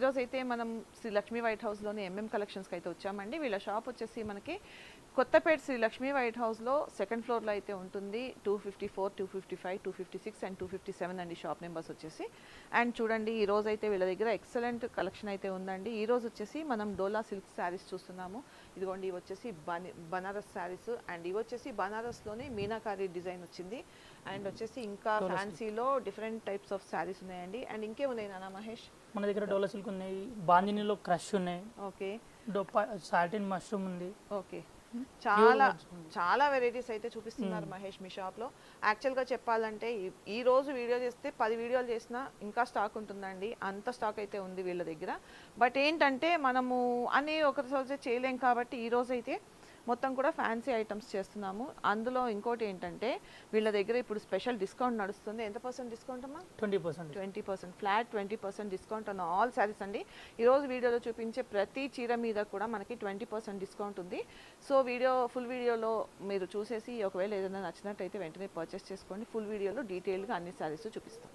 ఈరోజు అయితే మనం శ్రీ లక్ష్మీ వైట్ హౌస్లోని కలెక్షన్స్కి అయితే వచ్చామండి. వీళ్ళ షాప్ వచ్చేసి మనకి కొత్తపేట శ్రీ లక్ష్మీ వైట్ హౌస్లో సెకండ్ ఫ్లోర్లో అయితే ఉంటుంది. 254, 255, 256 అండ్ 257 అండి షాప్ నెంబర్స్ వచ్చేసి. అండ్ చూడండి ఈ రోజు అయితే వీళ్ళ దగ్గర ఎక్సలెంట్ కలెక్షన్ అయితే ఉందండి. ఈ రోజు వచ్చేసి మనం డోలా సిల్క్ శారీస్ చూస్తున్నాము. ఇదిగోండి ఇవి వచ్చేసి బనారస్ శారీస్ అండ్ ఇవి వచ్చేసి బనారస్లోనే మీనాకారి డిజైన్ వచ్చింది. అండ్ వచ్చేసి ఇంకా ఫ్యాన్సీలో డిఫరెంట్ టైప్స్ ఆఫ్ శారీస్ ఉన్నాయండి. అండ్ ఇంకేమున్నాయి నానా మహేష్? మన దగ్గర డోలా సిల్క్ ఉన్నాయి, బాందినీలో క్రష్ ఉన్నాయి, ఓకే, సాటిన్ మష్రూమ్ ఉంది. ఓకే, చాలా చాలా వెరైటీస్ అయితే చూపిస్తున్నారు మహేష్ మీ షాప్లో. యాక్చువల్గా చెప్పాలంటే ఈ రోజు వీడియో చేస్తే 10 వీడియోలు చేసినా ఇంకా స్టాక్ ఉంటుందండి, అంత స్టాక్ అయితే ఉంది వీళ్ళ దగ్గర. బట్ ఏంటంటే మనము అన్నీ ఒకసారి చేయలేం కాబట్టి ఈ రోజు అయితే మొత్తం కూడా ఫ్యాన్సీ ఐటమ్స్ చేస్తున్నాము. అందులో ఇంకోటి ఏంటంటే వీళ్ళ దగ్గర ఇప్పుడు స్పెషల్ డిస్కౌంట్ నడుస్తుంది. ఎంత పర్సెంట్ డిస్కౌంట్ అమ్మా? 20%, ఫ్లాట్ 20% డిస్కౌంట్ అన్న ఆల్ శారీస్ అండి. ఈరోజు వీడియోలో చూపించే ప్రతి చీర మీద కూడా మనకి 20% డిస్కౌంట్ ఉంది. సో ఫుల్ వీడియోలో మీరు చూసేసి ఒకవేళ ఏదైనా నచ్చినట్టయితే వెంటనే పర్చేస్ చేసుకోండి. ఫుల్ వీడియోలో డీటెయిల్గా అన్ని శారీస్ చూపిస్తాం.